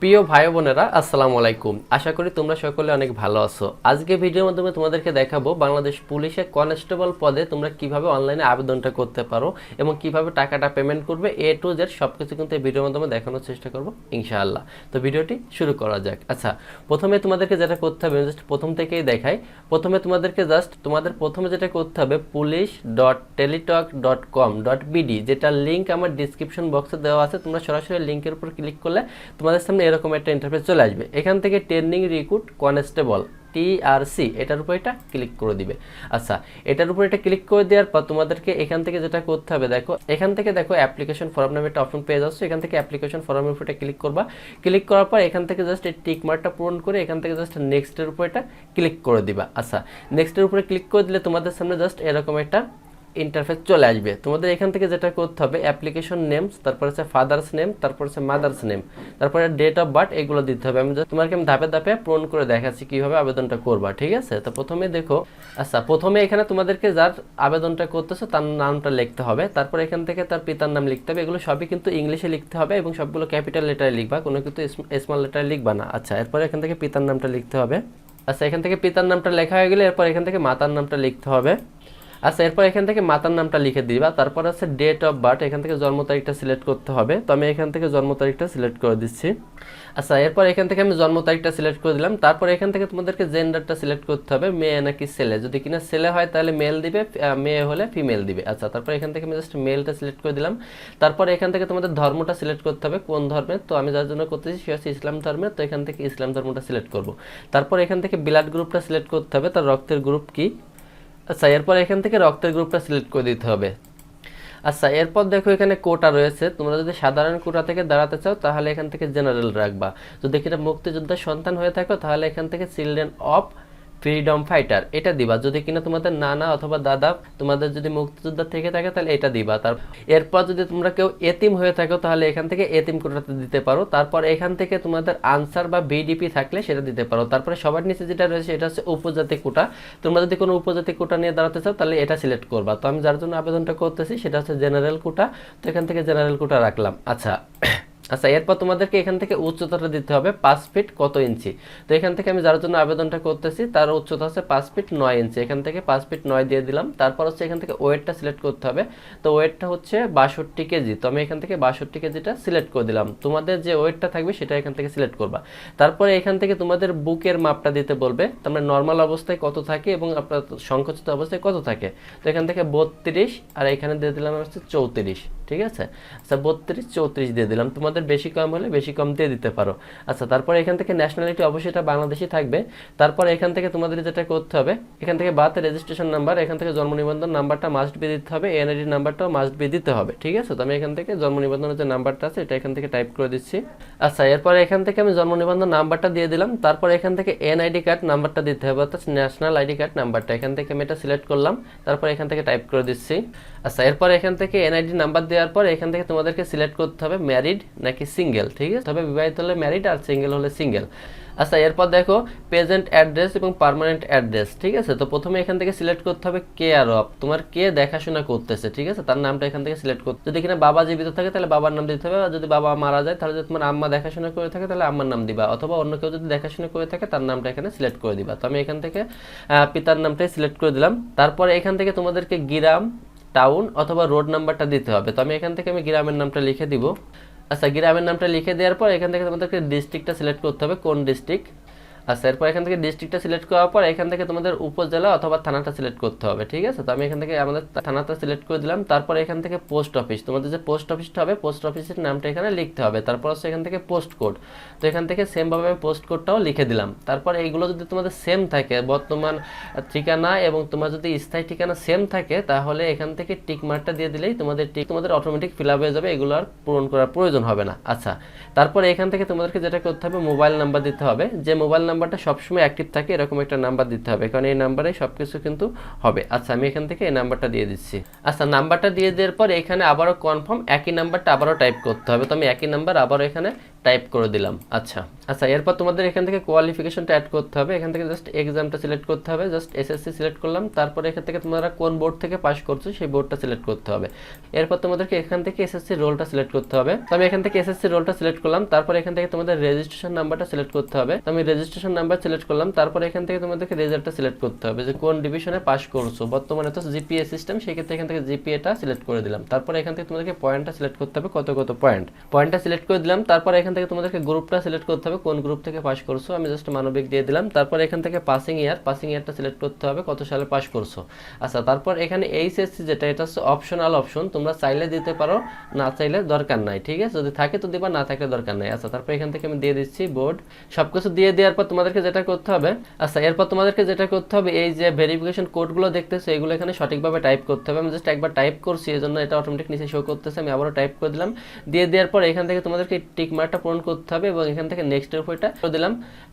প্রিয় ভাই বোনেরা আসসালামু আলাইকুম। আশা করি তোমরা সকলে অনেক ভালো আছো। আজকে ভিডিওর মাধ্যমে তোমাদেরকে দেখাবো বাংলাদেশ পুলিশে কনস্টেবল পদে তোমরা কিভাবে অনলাইনে আবেদনটা করতে পারো এবং কিভাবে টাকাটা পেমেন্ট করবে, এ টু জেড সবকিছু কিন্তু এই ভিডিওর মাধ্যমে দেখানোর চেষ্টা করবো ইনশাআল্লাহ। তো ভিডিওটি শুরু করা যাক। আচ্ছা, প্রথমে তোমাদেরকে যেটা করতে হবে, জাস্ট প্রথম থেকেই দেখাই। প্রথমে তোমাদেরকে প্রথমে যেটা করতে হবে, police.teletalk.com.bd, যেটা লিঙ্ক আমার ডিসক্রিপশন বক্সে দেওয়া আছে। তোমরা সরাসরি লিঙ্কের উপর ক্লিক করলে তোমাদের সামনে এরকম একটা ইন্টারফেস চলে আসবে। এখান থেকে ট্রেনিং রিক্রুট কনস্টেবল TRC, এটার উপর এটা ক্লিক করে দিবে। আচ্ছা, এটার উপর এটা ক্লিক করে দেওয়ার পর তোমাদেরকে এখান থেকে যেটা করতে হবে, এখান থেকে অ্যাপ্লিকেশন ফর্ম নামে একটা অপশন পেয়ে যাচ্ছে। এখান থেকে অ্যাপ্লিকেশন ফর্মের উপর এটা ক্লিক করবা। ক্লিক করার পর এখান থেকে জাস্ট এই টিক মার্কটা পূরণ করে এখান থেকে জাস্ট নেক্সটের উপর এটা ক্লিক করে দিবা। আচ্ছা, নেক্সটের উপরে ক্লিক করে দিলে তোমাদের সামনে জাস্ট এরকম একটা ইন্টারফেস চলে আসবে। তোমাদের এখান থেকে যেটা করতে হবে, অ্যাপ্লিকেশন নেমস, তারপর হচ্ছে ফাদার্স নেম, তারপর হচ্ছে মাদার্স নেম, তারপরে ডেট অফ বার্থ, এগুলো দিতে হবে। তোমাকে আমি ধাপে ধাপে পূরণ করে দেখাচ্ছি কিভাবে আবেদনটা করবা, ঠিক আছে? তো প্রথমে দেখো, আচ্ছা, প্রথমে এখানে তোমাদেরকে যার আবেদনটা করতেছো তার নামটা লিখতে হবে। তারপর এখান থেকে তার পিতার নাম লিখতে হবে। এগুলো সবই কিন্তু ইংলিশে লিখতে হবে এবং সবগুলো ক্যাপিটাল লেটারে লিখবা, কোনো কিন্তু স্মল লেটারে লিখবা না। আচ্ছা, এরপর এখান থেকে পিতার নামটা লিখতে হবে। আচ্ছা, এখান থেকে পিতার নামটা লেখা হয়ে গেলে এরপর এখান থেকে মাতার নামটা লিখতে হবে। আচ্ছা, এরপর এখান থেকে মাতার নামটা লিখে দিবা। তারপর আছে ডেট অফ বার্থ, এখান থেকে জন্ম তারিখটা সিলেক্ট করতে হবে। তো আমি এখান থেকে জন্ম তারিখটা সিলেক্ট করে দিচ্ছি। আচ্ছা, এরপর এখান থেকে আমি জন্ম তারিখটা সিলেক্ট করে দিলাম। তারপর এখান থেকে তোমাদেরকে জেন্ডারটা সিলেক্ট করতে হবে, মেয়ে নাকি ছেলে। যদি কিনা ছেলে হয় তাহলে মেল দিবে, মেয়ে হলে ফিমেল দিবে। আচ্ছা, তারপর এখান থেকে আমি জাস্ট মেলটা সিলেক্ট করে দিলাম। তারপর এখান থেকে তোমাদের ধর্মটা সিলেক্ট করতে হবে, কোন ধর্মের। তো আমি যার জন্য করতেছি সে হচ্ছে ইসলাম ধর্মের, তো এখান থেকে ইসলাম ধর্মটা সিলেক্ট করব। তারপর এখান থেকে ব্লাড গ্রুপটা সিলেক্ট করতে হবে, তার রক্তের গ্রুপ কি। আচ্ছা, এরপর এখান থেকে রক্তের গ্রুপটা সিলেক্ট করে দিতে হবে। আচ্ছা, এরপর দেখো এখানে কোটা রয়েছে। তোমরা যদি সাধারণ কোটা থেকে দাঁড়াতে চাও তাহলে এখান থেকে জেনারেল রাখবা। যদি কিনা মুক্তিযোদ্ধার সন্তান হয়ে থাকো তাহলে এখান থেকে চিলড্রেন অফ ফ্রিডম ফাইটার এটা দিবা। যদি কিনা তোমাদের নানা অথবা দাদা তোমাদের যদি মুক্তিযোদ্ধা থেকে থাকে তাহলে এটা দিবা। এরপর যদি তোমরা কেউ এতিম হয়ে থাকো তাহলে এখান থেকে এতিম কোটাতে দিতে পারো। তারপর এখান থেকে তোমাদের আনসার বা বিডিপি থাকলে সেটা দিতে পারো। তারপরে সবার নিচে যেটা রয়েছে এটা হচ্ছে উপজাতি কোটা। তোমরা যদি কোনো উপজাতি কোটা নিয়ে দাঁড়াতে চাও তাহলে এটা সিলেক্ট করবা। তো আমি যার জন্য আবেদনটা করতেছি সেটা হচ্ছে জেনারেল কোটা, তো এখান থেকে জেনারেল কোটা রাখলাম। আচ্ছা, আচ্ছা, এরপর তোমাদেরকে এখান থেকে উচ্চতাটা দিতে হবে 5 ফিট কত ইঞ্চি। তো এখান থেকে আমি যার জন্য আবেদনটা করতেছি তার উচ্চতা হচ্ছে 5 ফিট 9 ইঞ্চি। এখান থেকে 5 ফিট 9 দিয়ে দিলাম। তারপর হচ্ছে এখান থেকে ওয়েটটা সিলেক্ট করতে হবে। তো ওয়েটটা হচ্ছে 62 কেজি। তো আমি এখান থেকে 62 কেজিটা সিলেক্ট করে দিলাম। তোমাদের যে ওয়েটটা থাকবে সেটা এখান থেকে সিলেক্ট করবা। তারপরে এখান থেকে তোমাদের বুকের মাপটা দিতে বলবে, তোমরা নর্মাল অবস্থায় কত থাকে এবং আপনার সংকুচিত অবস্থায় কত থাকে। তো এখান থেকে 32 আর এখানে দিয়ে দিলাম হচ্ছে 34, ঠিক আছে? আচ্ছা, 32 34 দিয়ে দিলাম। তোমাদের বেশি কম হলে বেশি কম দিয়ে দিতে পারো। আচ্ছা, তারপর এখান থেকে ন্যাশনালিটি অবশ্যই এটা বাংলাদেশি থাকবে। তারপর এখান থেকে তোমাদের যেটা করতে হবে, এখান থেকে বার্থ রেজিস্ট্রেশন নাম্বার, এখান থেকে জন্ম নিবন্ধন নাম্বারটা মাস্ট বি দিতে হবে, এনআইডি নাম্বারটাও মাস্ট বি দিতে হবে, ঠিক আছে? তো আমি এখান থেকে জন্ম নিবন্ধনের যে নাম্বারটা আছে এটা এখান থেকে টাইপ করে দিচ্ছি। আচ্ছা, এরপর এখান থেকে আমি জন্ম নিবন্ধন নাম্বারটা দিয়ে দিলাম। তারপর এখান থেকে এনআইডি কার্ড নাম্বারটা দিতে হবে, অর্থাৎ ন্যাশনাল আইডি কার্ড নাম্বারটা। এখান থেকে আমি এটা সিলেক্ট করলাম। তারপর এখান থেকে টাইপ করে দিচ্ছি। আচ্ছা, এরপর এখান থেকে এনআইডি নাম্বার দেওয়ার পর এখান থেকে তোমাদেরকে সিলেক্ট করতে হবে ম্যারিড নাকি সিঙ্গেল, ঠিক আছে? তবে বিবাহিত হলে ম্যারিড আর সিঙ্গেল হলে সিঙ্গেল। আচ্ছা, এরপর দেখো প্রেজেন্ট অ্যাড্রেস এবং পার্মানেন্ট অ্যাড্রেস, ঠিক আছে? তো প্রথমে এখান থেকে সিলেক্ট করতে হবে কেয়ার অফ, তোমার কে দেখাশোনা করতেছে, ঠিক আছে? তার নামটা এখান থেকে সিলেক্ট করতে। যদি কিনা বাবা জীবিত থাকে তাহলে বাবার নাম দিতে হবে, আর যদি বাবা মারা যায় তাহলে যদি তোমার আম্মা দেখাশোনা করে থাকে তাহলে আম্মার নাম দিবা, অথবা অন্য কেউ যদি দেখাশোনা করে থাকে তার নামটা এখানে সিলেক্ট করে দিবা। তো আমি এখান থেকে পিতার নামটাই সিলেক্ট করে দিলাম। তারপরে এখান থেকে তোমাদেরকে গ্রাম, টাউন অথবা রোড নাম্বারটা দিতে হবে। তো আমি এখান থেকে গ্রামের নামটা লিখে দিব। আচ্ছা, গ্রামের নামটা লিখে দেওয়ার পর এখান থেকে তোমাদেরকে ডিস্ট্রিক্টটা সিলেক্ট করতে হবে, কোন ডিস্ট্রিক্ট। আচ্ছা, এরপর এখান থেকে ডিস্ট্রিক্টটা সিলেক্ট করার পর এখান থেকে তোমাদের উপজেলা অথবা থানাটা সিলেক্ট করতে হবে, ঠিক আছে? তো আমি এখান থেকে আমাদের থানাটা সিলেক্ট করে দিলাম। তারপর এখান থেকে পোস্ট অফিস, তোমাদের যে পোস্ট অফিসটা হবে পোস্ট অফিসের নামটা এখানে লিখতে হবে। তারপর হচ্ছে এখান থেকে পোস্ট কোড, তো এখান থেকে সেমভাবে আমি পোস্ট কোডটাও লিখে দিলাম। তারপর এইগুলো যদি তোমাদের সেম থাকে, বর্তমান ঠিকানা এবং তোমার যদি স্থায়ী ঠিকানা সেম থাকে তাহলে এখান থেকে টিক মার্কটা দিয়ে দিলেই তোমাদের অটোমেটিক ফিল আপ হয়ে যাবে, এগুলো আর পূরণ করার প্রয়োজন হবে না। আচ্ছা, তারপর এখান থেকে তোমাদেরকে যেটা করতে হবে মোবাইল নাম্বার দিতে হবে। যে মোবাইল নাম্বার নাম্বারটা সবসময় অ্যাক্টিভ থাকে এরকম একটা নাম্বার দিতে হবে, কারণ এই নাম্বারে সব কিছু কিন্তু হবে। আচ্ছা আমি এখান থেকে এই নাম্বারটা দিয়ে দিচ্ছি। আচ্ছা নাম্বারটা দিয়ে দেওয়ার পর এখানে আবারও কনফার্ম একই নাম্বারটা আবারও টাইপ করতে হবে, তো আমি একই নাম্বার আবারও এখানে টাইপ করে দিলাম। আচ্ছা এরপর তোমাদের এখান থেকে কোয়ালিফিকেশনটা অ্যাড করতে হবে, এখান থেকে জাস্ট এক্সামটা সিলেক্ট করতে হবে, জাস্ট এসএসসি সিলেক্ট করলাম, তারপরে এখান থেকে তোমরা কোন বোর্ড থেকে পাস করছো সেই বোর্ডটা সিলেক্ট করতে হবে। এরপর তোমাদেরকে এখান থেকে এসএসসি রোলটা সিলেক্ট করতে হবে, তো আমি এখান থেকে এসএসসি রোলটা সিলেক্ট করলাম, তারপর এখান থেকে তোমাদের রেজিস্ট্রেশন নাম্বারটা সিলেক্ট করতে হবে, তো আমি রেজিস্ট্রেশন নাম্বার সিলেক্ট করলাম, তারপর এখান থেকে তোমাদেরকে রেজাল্টটা সিলেক্ট করতে হবে যে কোন ডিভিশনে পাস করছো, বর্তমানে তো জিপিএ সিস্টেম, সেই ক্ষেত্রে এখান থেকে জিপিএটা সিলেক্ট করে দিলাম, তারপর এখান থেকে তোমাদেরকে পয়েন্টটা সিলেক্ট করতে হবে কত কত পয়েন্টটা সিলেক্ট করে দিলাম, তারপর এখান থেকে তোমাদেরকে গ্রুপটা সিলেক্ট করতে হবে কোন গ্রুপ থেকে পাস করছো, আমি জাস্ট মানবিক দিয়ে দিলাম, তারপর এখান থেকে পাসিং ইয়ারটা সিলেক্ট করতে হবে কত সালে পাস করছো। আচ্ছা তারপর এখানে এইচএসসি যেটা এটা হচ্ছে অপশনাল অপশন, তোমরা চাইলে দিতে পারো না চাইলে দরকার নাই, ঠিক আছে, যদি থাকে তো দিবা, না থাকলে দরকার নাই। আচ্ছা তারপর এখান থেকে আমি দিয়ে দিচ্ছি বোর্ড, সবকিছু দিয়ে দেওয়ার পর তোমাদেরকে যেটা করতে হবে, আচ্ছা এরপর তোমাদেরকে যেটা করতে হবে এই যে ভেরিফিকেশন কোডগুলো দেখতেছো এগুলো এখানে সঠিকভাবে টাইপ করতে হবে, আমি জাস্ট একবার টাইপ করছি এই জন্য এটা অটোমেটিক নিচে শো করতেছে, আমি আবারও টাইপ করে দিলাম, দিয়ে দেওয়ার পর এখান থেকে তোমাদেরকে টিক মার্কটা পূরণ করতে হবে এবং এখান থেকে নেক্সটের উপরটা করে দিলাম,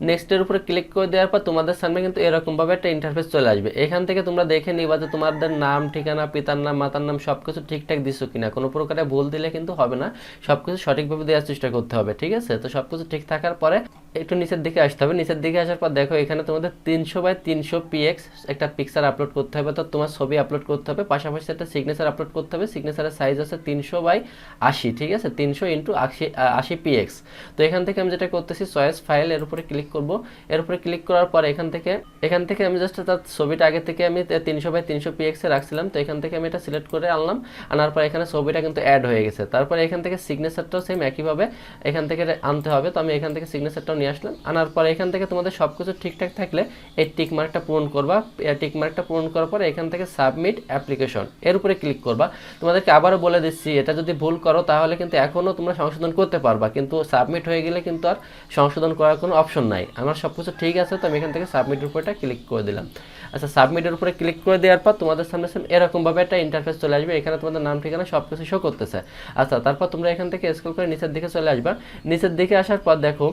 নেক্সটের উপরে ক্লিক করে দেওয়ার পর তোমাদের সামনে কিন্তু এরকম ভাবে একটা ইন্টারফেস চলে আসবে। এখান থেকে তোমরা দেখে নিবা যে তোমাদের নাম ঠিকানা পিতার নাম মাতার নাম সবকিছু ঠিকঠাক দিছো কিনা, কোনো প্রকারে ভুল দিলে কিন্তু হবে না, সবকিছু সঠিকভাবে দেওয়ার চেষ্টা করতে হবে, ঠিক আছে। তো সবকিছু ঠিক থাকার পরে একটু নিচের দিকে আসতে হবে, নিচের দিকে আসার পর দেখো এখানে তোমাদের 300x300 পিএক্স একটা পিকচার আপলোড করতে হবে, তো তোমার ছবি আপলোড করতে হবে, পাশাপাশি একটা সিগনেচার আপলোড করতে হবে, সিগনেচারের সাইজ আছে 300x80, ঠিক আছে, 300x80 পিএক্স। তো এখান থেকে আমি যেটা করতেছি চয়েস ফাইল এর উপরে ক্লিক করব, এর উপরে ক্লিক করার পর এখান থেকে আমি জাস্ট তার ছবিটা আগে থেকে আমি 300x300 পিএক্স এ রাখছিলাম, তো এখান থেকে আমি এটা সিলেক্ট করে আনলাম, আনার পর এখানে ছবিটা কিন্তু অ্যাড হয়ে গেছে। তারপরে এখান থেকে সিগনেচারটাও সেম একইভাবে এখান থেকে আনতে হবে, তো আমি এখান থেকে সিগনেচারটাও নিয়ে আসলাম, আনার পর এখান থেকে তোমাদের সবকিছু ঠিকঠাক থাকলে এই টিক মার্কটা পূরণ করবা, টিক মার্কটা পূরণ করার পর এখান থেকে সাবমিট অ্যাপ্লিকেশন এর উপরে ক্লিক করবা। তোমাদেরকে আবারও বলে দিচ্ছি এটা যদি ভুল করো তাহলে কিন্তু এখনো তোমরা সংশোধন করতে পারবা, কিন্তু সাবমিট হয়ে গেলে কিন্তু আর সংশোধন করার কোনো অপশন নাই। আমার সবকিছু ঠিক আছে, তো আমি এখান থেকে সাবমিটের উপরটা ক্লিক করে দিলাম। আচ্ছা সাবমিটের উপরে ক্লিক করে দেওয়ার পর তোমাদের সামনে এরকমভাবে একটা ইন্টারফেস চলে আসবে, এখানে তোমাদের নাম ঠিকানা সব কিছু শো করতেছে। আচ্ছা তারপর তোমরা এখান থেকে স্ক্রল করে নিচের দিকে চলে আসবা, নিচের দিকে আসার পর দেখো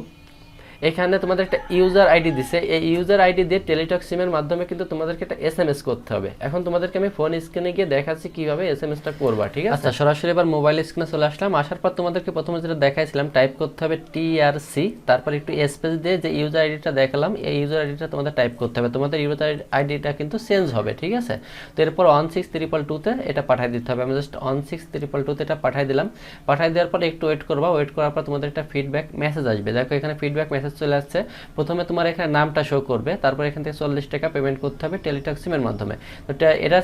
এখানে তোমাদের একটা ইউজার আইডি দিছে, এই ইউজার আইডি দিয়ে টেলিটক সিমের মাধ্যমে কিন্তু তোমাদেরকে একটা এসএমএস করতে হবে। এখন তোমাদেরকে আমি ফোন স্ক্রিনে গিয়ে দেখাচ্ছি কিভাবে এসএমএসটা করবা, ঠিক আছে। আচ্ছা সরাসরি এবার মোবাইল স্ক্রিনে চলে আসলাম, আসার পর তোমাদেরকে প্রথমে যেটা দেখাইছিলাম টাইপ করতে হবে TRC, তারপর একটু স্পেস দিয়ে যে ইউজার আইডিটা দেখালাম এই ইউজার আইডিটা তোমাদের টাইপ করতে হবে, তোমাদের ইউজার আইডিটা কিন্তু চেঞ্জ হবে, ঠিক আছে। তো এরপর 16322 এটা পাঠিয়ে দিতে হবে, আমি জাস্ট 16322 এটা পাঠিয়ে দিলাম, পাঠিয়ে দেওয়ার পর একটু ওয়েট করবা, ওয়েট করার পর তোমাদের একটা ফিডব্যাক মেসেজ আসবে। দেখো এখানে ফিডব্যাক মেসেজ চলে আসছে, প্রথমে তোমার এখানে নামটা শো করবে, তারপর এখান থেকে 40 টাকা পেমেন্ট করতে হবে টেলিটক সিমের মাধ্যমে। তো এটা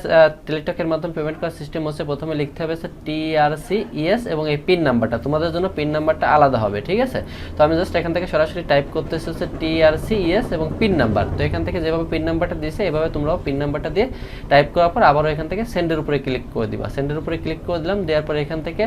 টেলিটকের মাধ্যমে পেমেন্ট করার সিস্টেম হচ্ছে প্রথমে লিখতে হবে TRC ইএস এবং এই পিন নাম্বারটা, তোমাদের জন্য পিন নাম্বারটা আলাদা হবে, ঠিক আছে। তো আমি জাস্ট এখান থেকে সরাসরি টাইপ করতেছি হচ্ছে TRC ইএস এবং পিন নাম্বার, তো এখান থেকে যেভাবে পিন নাম্বারটা দিয়েছে এভাবে তোমরাও পিন নাম্বারটা দিয়ে টাইপ করার পর আবারও এখান থেকে সেন্ডের উপরে ক্লিক করে দিবা, সেন্ডের উপরে ক্লিক করে দিলাম, দেওয়ার পর এখান থেকে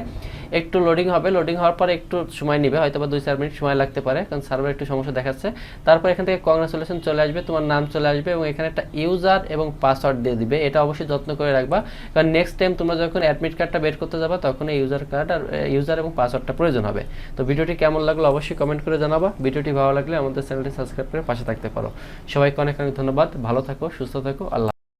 একটু লোডিং হবে, লোডিং হওয়ার পর একটু সময় নেবে, হয়তো বা 2-4 মিনিট সময় লাগতে পারে কারণ সার্ভার একটু সমস্যা দেখাচ্ছে। তারপর এখান থেকে কংগ্রাচুলেশন চলে আসবে, তোমার নাম চলে আসবে এবং এখানে একটা ইউজার এবং পাসওয়ার্ড দিয়ে দিবে, এটা অবশ্যই যত্ন করে রাখবা কারণ নেক্সট টাইম তোমরা যখন অ্যাডমিট কার্ডটা বের করতে যাবে তখন এই ইউজার এবং পাসওয়ার্ডটা প্রয়োজন হবে। তো ভিডিওটি কেমন লাগলো অবশ্যই কমেন্ট করে জানাবা, ভিডিওটি ভালো লাগলে আমাদের চ্যানেলটি সাবস্ক্রাইব করে পাশে থাকতে পারো। সবাইকে অনেক অনেক ধন্যবাদ, ভালো থাকো, সুস্থ থাকো, আল্লাহ।